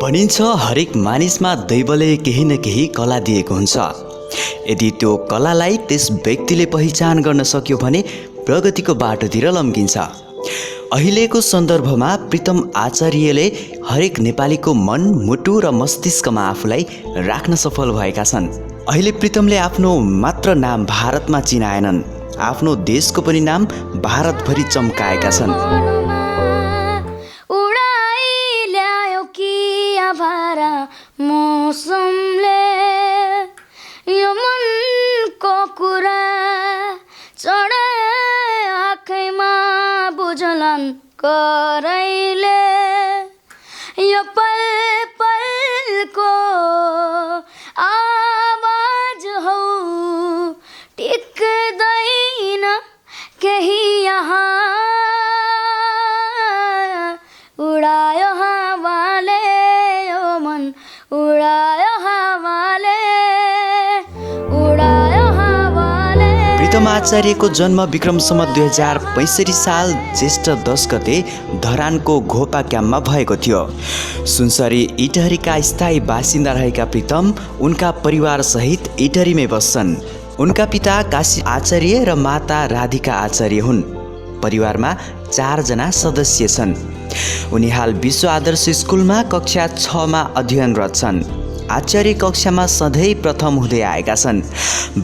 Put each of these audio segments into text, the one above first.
भनिन्छ हरेक मानिसमा दैवले केही न केही कला दिएको हुन्छ। यदि त्यो कलालाई त्यस व्यक्तिले पहिचान गर्न सक्यो भने प्रगतिको बाटोतिर लम्किन्छ। अहिलेको सन्दर्भमा प्रीतम आचार्यले हरेक नेपालीको मन, मुटु र मस्तिष्कमा आफूलाई राख्न सफल भएका छन्। अहिले प्रीतमले आफ्नो मात्र नाम भारतमा चिनाएनन्, आफ्नो देशको पनि नाम भारतभरि चम्काएका छन्। मौसमले यो मनको कुरा चढे आँखैमा बुझलन करैले यो पल पलको आवाज हौ टिक्दैन केही यहाँ उडायो हावाले यो मन उडायो हावाले उडायो हावाले। प्रीतम आचार्यको जन्म विक्रम सम्वत 2065 साल ज्येष्ठ 10 गते धरानको घोपा क्याम्पमा भएको थियो। सुनसरी इटहरीका स्थायी बासिन्दा रहेका प्रीतम उनका परिवारसहित इटहरीमै बस्छन्। उनका पिता काशी आचार्य र माता राधिका आचार्य हुन्। परिवारमा 4 जना सदस्य छन्। उनी हाल विश्व आदर्श स्कुलमा कक्षा 6 मा अध्ययनरत छन्। आचार्य कक्षामा सधैँ प्रथम हुँदै आएका छन्।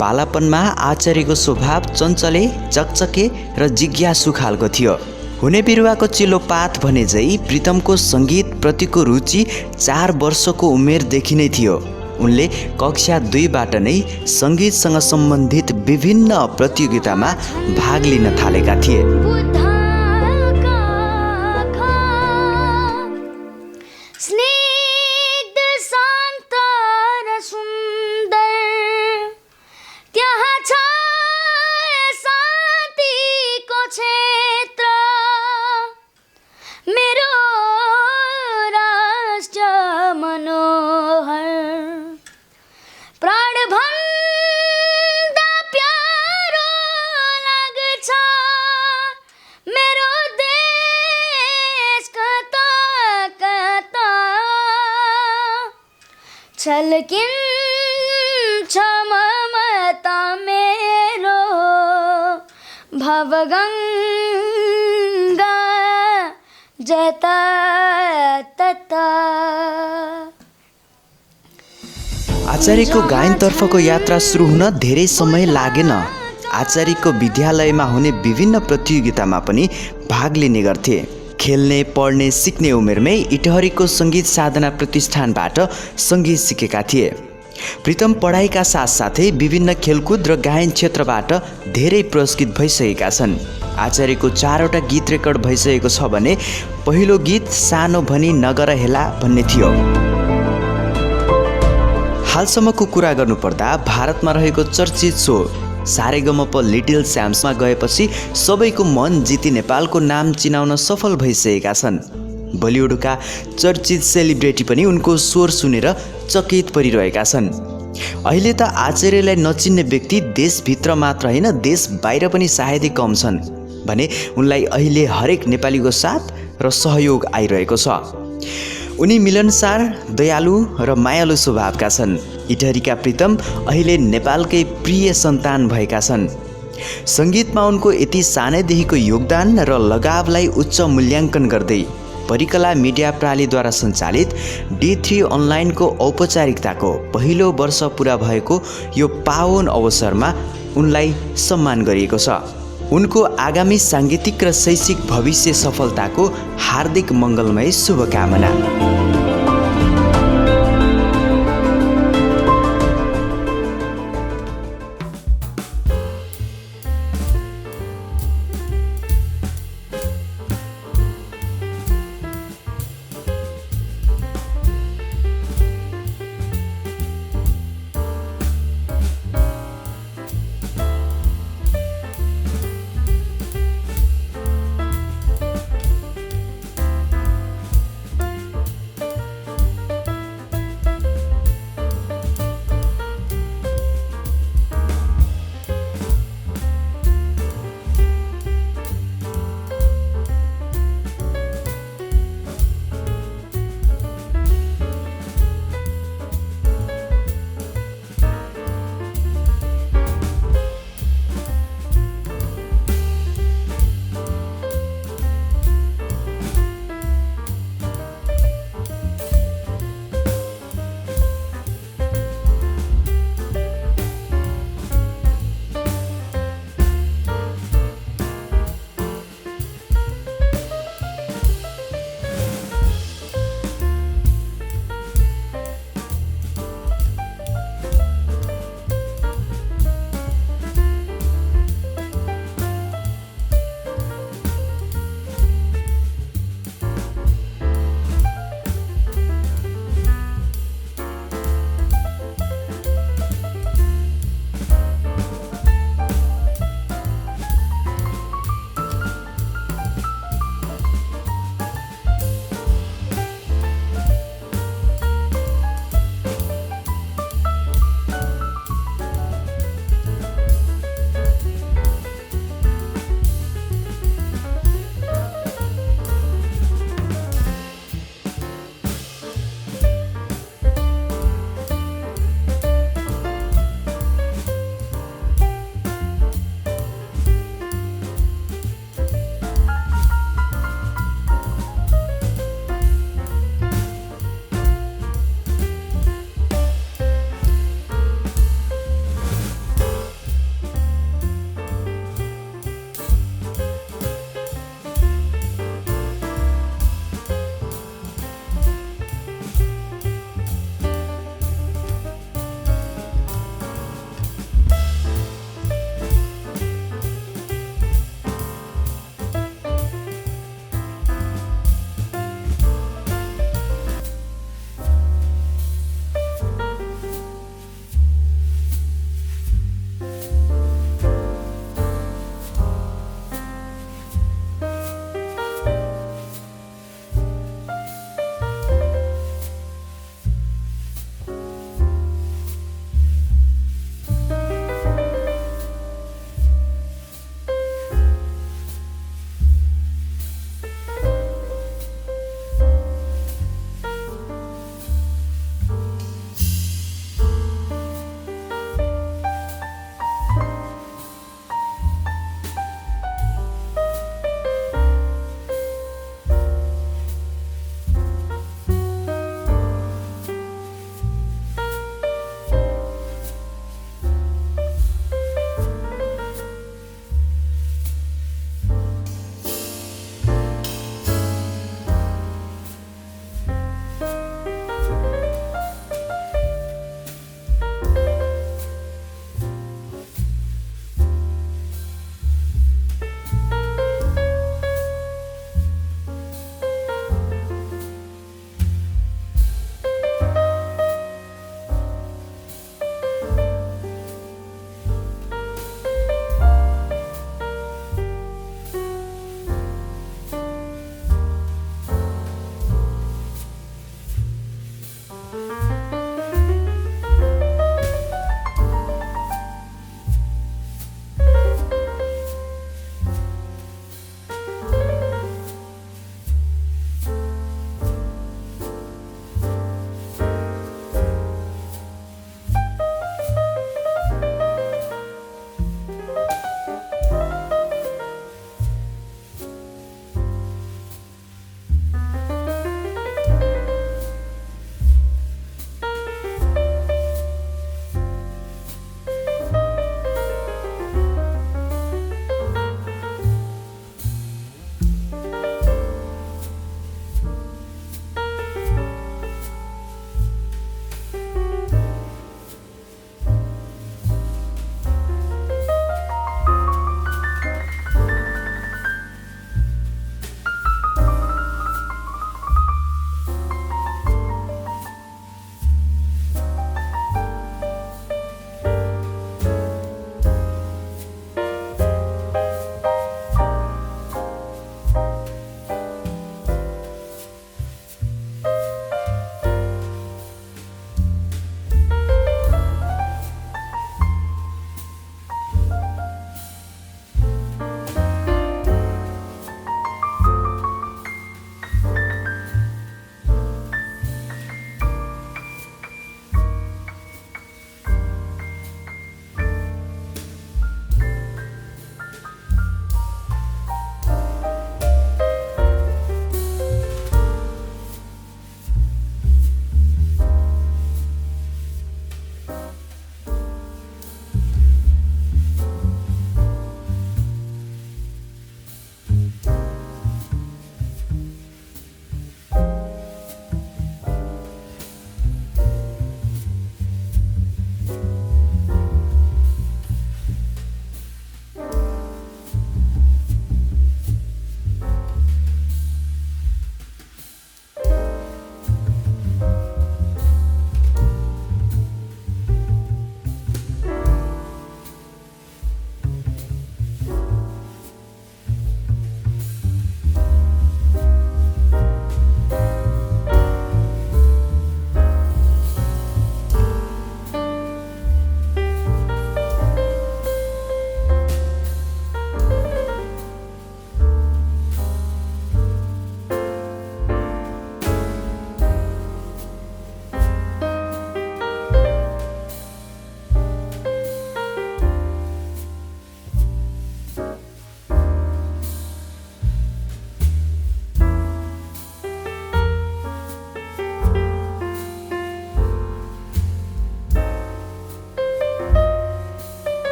बालापनमा आचार्यको स्वभाव चञ्चले, चकचके र जिज्ञासु खालको थियो। हुने बिरुवाको चिल्लो पात भने झै प्रीतमको सङ्गीत प्रतिको रुचि 4 वर्षको उमेरदेखि नै थियो। उनले कक्षा 2बाट नै सङ्गीतसँग सम्बन्धित विभिन्न प्रतियोगितामा भाग लिन थालेका थिए। स्निग्ध शान्त र सुन्दर त्यहाँ छ शान्तिको क्षेत्र मेरो राष्ट्र मनोहर प्राणभन्दा प्यारो लाग्छ मेरो देश कता कता छल्किन्छ ममता मेरो भवगङ्गा जता तता। आचार्यको गायनतर्फको यात्रा सुरु हुन धेरै समय लागेन। आचार्यको विद्यालयमा हुने विभिन्न प्रतियोगितामा पनि भाग लिने गर्थे। खेल्ने, पढ्ने, सिक्ने उमेरमै इटहरीको सङ्गीत साधना प्रतिष्ठानबाट सङ्गीत सिकेका थिए। प्रितम पढाइका साथसाथै विभिन्न खेलकुद र गायन क्षेत्रबाट धेरै पुरस्कृत भइसकेका छन्। आचार्यको 4वटा गीत रेकर्ड भइसकेको छ भने पहिलो गीत सानो भनी नगर हेला भन्ने थियो। हालसम्मको कुरा गर्नुपर्दा भारतमा रहेको चर्चित सो सारेगमप लिटिल च्याम्प्समा गएपछि सबैको मन जिती नेपालको नाम चिनाउन सफल भइसकेका छन्। बलिउडका चर्चित सेलिब्रेटी पनि उनको स्वर सुनेर चकित परिरहेका छन्। अहिले त आचार्यलाई नचिन्ने व्यक्ति देशभित्र मात्र होइन देश बाहिर पनि सायदै कम छन् भने उनलाई अहिले हरेक नेपालीको साथ र सहयोग आइरहेको छ। उनी मिलनसार, दयालु र मायालु स्वभावका छन्। इटहरीका प्रितम अहिले नेपालकै प्रिय सन्तान भएका छन्। सङ्गीतमा उनको यति सानैदेखिको योगदान र लगावलाई उच्च मूल्याङ्कन गर्दै परिकला मिडिया प्रालीद्वारा सञ्चालित D3 अनलाइनको औपचारिकताको पहिलो वर्ष पुरा भएको यो पावन अवसरमा उनलाई सम्मान गरिएको छ। उनको आगामी साङ्गीतिक र शैक्षिक भविष्य सफलताको हार्दिक मङ्गलमय शुभकामना।